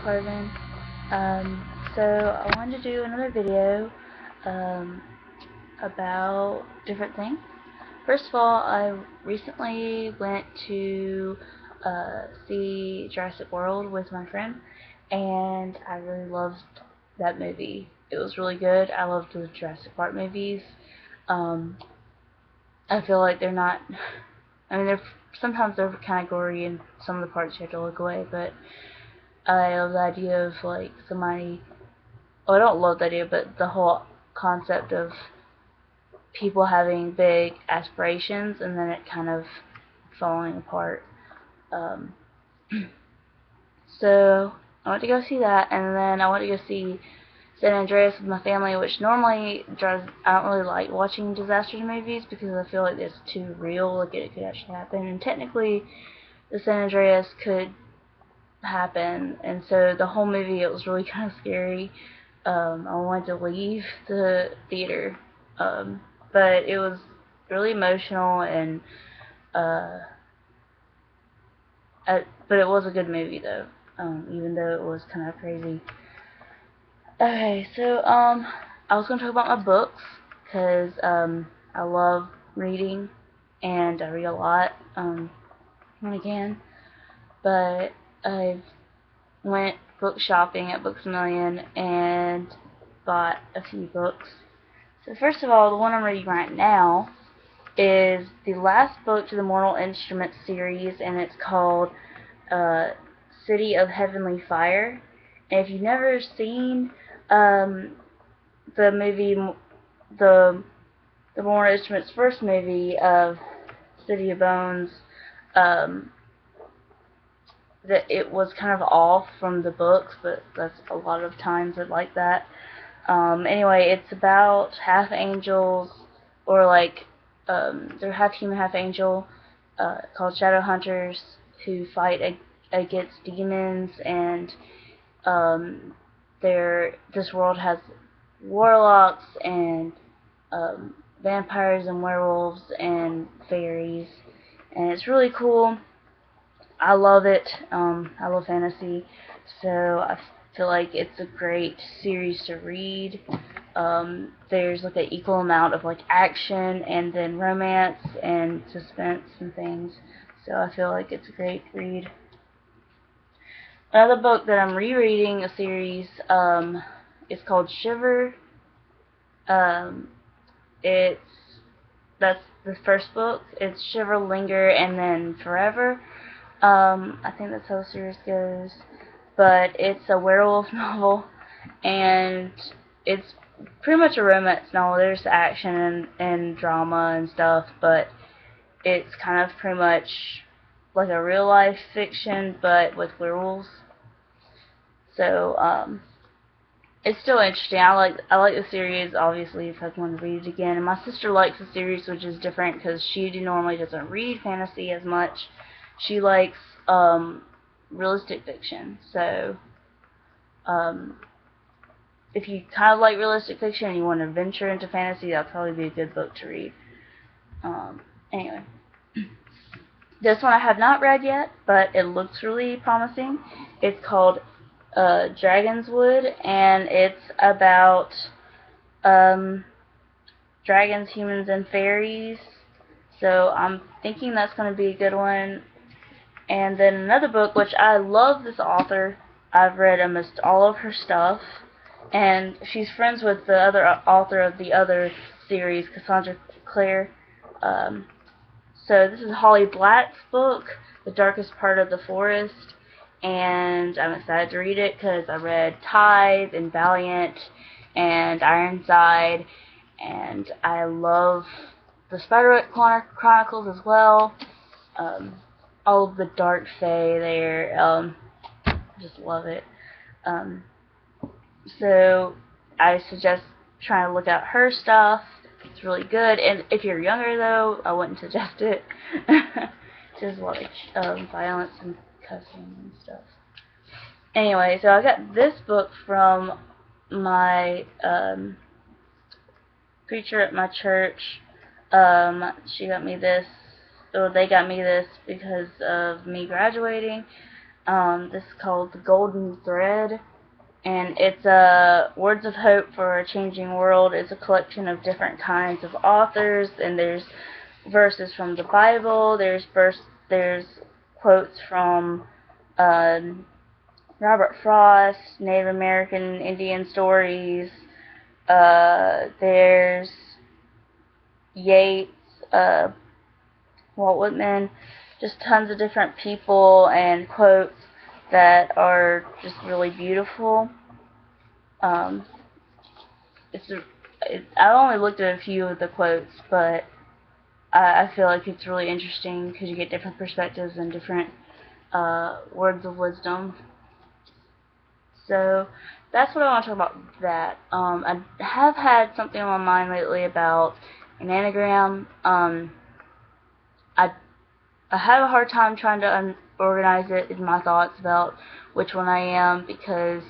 Carvin. So I wanted to do another video um, about different things. First of all, I recently went to see Jurassic World with my friend, and I really loved that movie. It was really good. I loved the Jurassic Park movies. Um, I feel like they're not. I mean, sometimes they're kind of gory, and some of the parts you have to look away, but I love the idea of like somebody. Well, I don't love the idea, but the whole concept of people having big aspirations and then it kind of falling apart. Um, so I went to go see that, and then I went to go see San Andreas with my family, which normally I don't really like watching disaster movies because I feel like it's too real, like it could actually happen. And technically, the San Andreas could happen, and so the whole movie it was really kind of scary. I wanted to leave the theater, but it was really emotional and uh, but it was a good movie though, even though it was kind of crazy. Okay, so I was gonna talk about my books because I love reading and I read a lot when I can, but I went book shopping at Books A Million and bought a few books. So first of all, the one I'm reading right now is the last book to the Mortal Instruments series, and it's called City of Heavenly Fire. And if you've never seen the movie, the Mortal Instruments first movie of City of Bones, um, that it was kind of off from the books, but that's a lot of times it's like that. Anyway, it's about half angels, or like they're half human, half angel, called Shadow Hunters, who fight against demons, and um, this world has warlocks and vampires and werewolves and fairies, and it's really cool. I love it. I love fantasy, so I feel like it's a great series to read. There's like an equal amount of like action and then romance and suspense and things. So I feel like it's a great read. Another book that I'm rereading a series is called Shiver. Um, it's that's the first book. It's Shiver, Linger, and then Forever. I think that's how the series goes. But it's a werewolf novel, and it's pretty much a romance novel. There's action and drama and stuff, but it's kind of pretty much like a real life fiction, but with werewolves. So, it's still interesting. I like the series, obviously, if I want to read it again. And my sister likes the series, which is different because she normally doesn't read fantasy as much. She likes realistic fiction. So, um, if you kind of like realistic fiction and you want to venture into fantasy, that'll probably be a good book to read. Anyway, this one I have not read yet, but it looks really promising. It's called Dragonswood, and it's about um, dragons, humans, and fairies. So I'm thinking that's going to be a good one. And then another book, which I love this author. I've read almost all of her stuff. And she's friends with the other author of the other series, Cassandra Clare. So this is Holly Black's book, The Darkest Part of the Forest. And I'm excited to read it because I read Tithe and Valiant and Ironside, and I love the Spiderwick Chronicles as well. All of the dark fae there, just love it. Um, so I suggest trying to look at her stuff. It's really good, and if you're younger though, I wouldn't suggest it. Just like violence and cussing and stuff. Anyway, so I got this book from my preacher at my church. She got me this, or they got me this because of me graduating. This is called The Golden Thread, and it's Words of Hope for a Changing World. It's a collection of different kinds of authors, and there's verses from the Bible. There's quotes from uh, Robert Frost, Native American Indian stories. There's Yeats, Walt Whitman, just tons of different people and quotes that are just really beautiful. Um, I only looked at a few of the quotes, but I feel like it's really interesting because you get different perspectives and different words of wisdom. So that's what I want to talk about. That I have had something on my mind lately about an anagram. I I have a hard time trying to organize it in my thoughts about which one I am because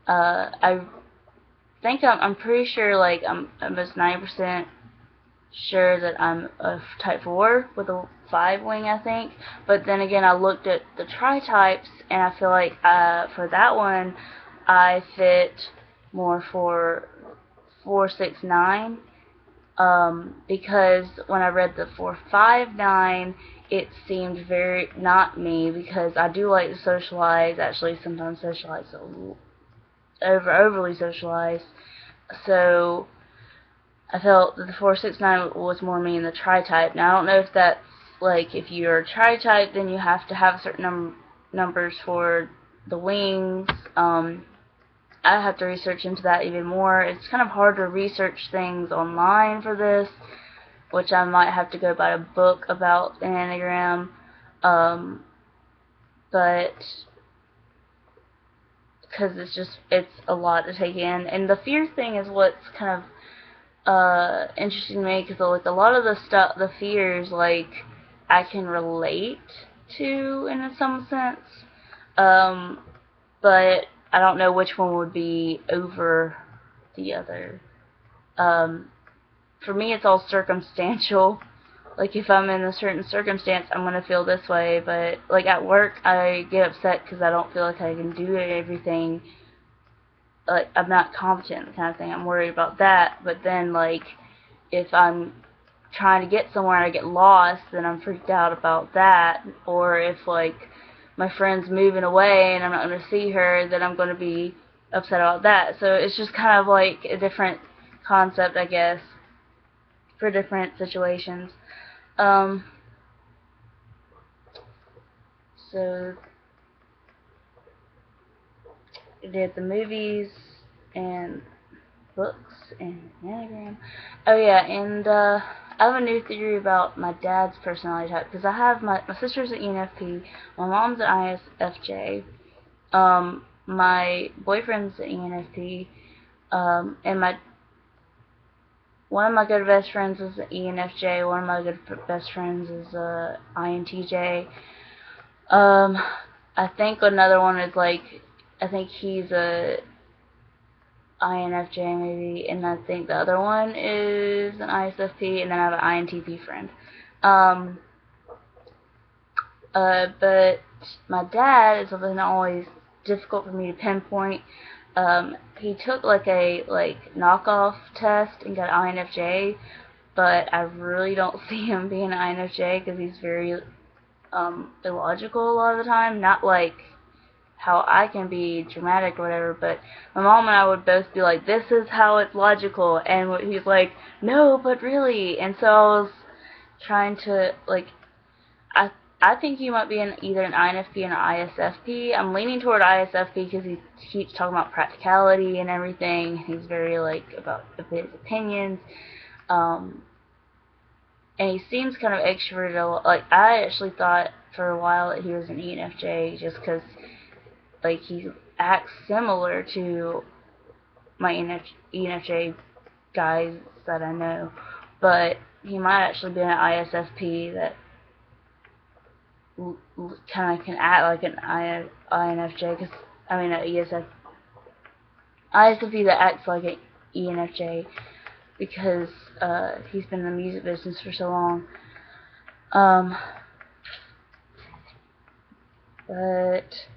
I think I'm pretty sure, like I'm almost 90% sure that I'm a type 4 with a 5 wing, I think. But then again, I looked at the tri-types, and I feel like for that one, I fit more for 469. Because when I read the 459, it seemed very not me because I do like to socialize. Actually, sometimes socialize overly socialize. So I felt that the 469 was more me in the tri-type. Now I don't know if that's like if you're a tri-type, then you have to have certain numbers for the wings. I have to research into that even more. It's kind of hard to research things online for this, which I might have to go buy a book about an anagram. But because it's a lot to take in, and the fear thing is what's kind of interesting to me because like a lot of the fears, like I can relate to in some sense, but I don't know which one would be over the other. Um, for me, it's all circumstantial. Like if I'm in a certain circumstance, I'm gonna feel this way. But like at work, I get upset because I don't feel like I can do everything. Like I'm not competent, kind of thing. I'm worried about that. But then like if I'm trying to get somewhere and I get lost, then I'm freaked out about that. Or if like my friend's moving away and I'm not going to see her, then I'm going to be upset about that. So it's just kind of like a different concept, I guess, for different situations. Um, so I did the movies and books and anagram. Oh yeah, and I have a new theory about my dad's personality type because I have my sister's an ENFP, my mom's an ISFJ, my boyfriend's an ENFP, and my one of my good best friends is an ENFJ. One of my good best friends is a INTJ. Um, I think another one is like I think he's a INFJ maybe, and I think the other one is an ISFP, and then I have an INTP friend. Um, but my dad is something always difficult for me to pinpoint. He took like a knockoff test and got an INFJ, but I really don't see him being an INFJ because he's very illogical a lot of the time. Not like how I can be dramatic or whatever, but my mom and I would both be like, this is how it's logical, and he's like, no, but really, and so I was trying to, like, I I think he might be either an INFP or an ISFP. I'm leaning toward ISFP because he keeps talking about practicality and everything. He's very, like, about his opinions, um, and he seems kind of extroverted. Like, I actually thought for a while that he was an ENFJ just because like he acts similar to my ENFJ guys that I know, but he might actually be an ISFP that kind of can act like an INFJ. Cause I mean, an ISFP that acts like an ENFJ because he's been in the music business for so long. But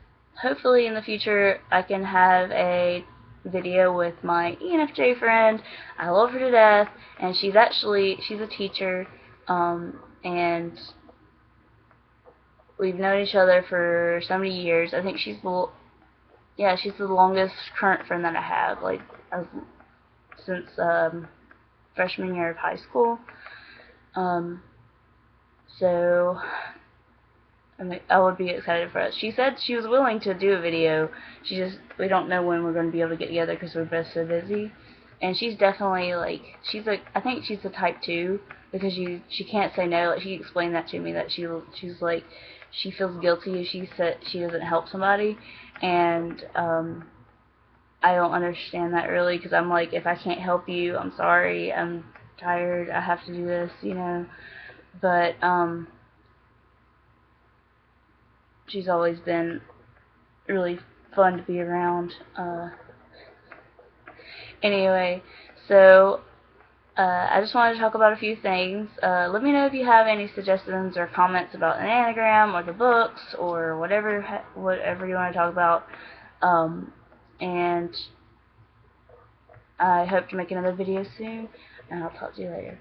hopefully in the future I can have a video with my ENFJ friend. I love her to death, and she's a teacher, and we've known each other for so many years. I think she's the longest current friend that I have, like since freshman year of high school. So I would be excited for us. She said she was willing to do a video. We don't know when we're going to be able to get together because we're both so busy. And she's definitely I think she's the type 2, because she can't say no. Like, she explained that to me, that she's like, she feels guilty if she said she doesn't help somebody, and I don't understand that really, because I'm like, if I can't help you, I'm sorry, I'm tired, I have to do this, But she's always been really fun to be around. Anyway, so I just wanted to talk about a few things. Let me know if you have any suggestions or comments about an anagram or the books or whatever you want to talk about. And I hope to make another video soon, and I'll talk to you later.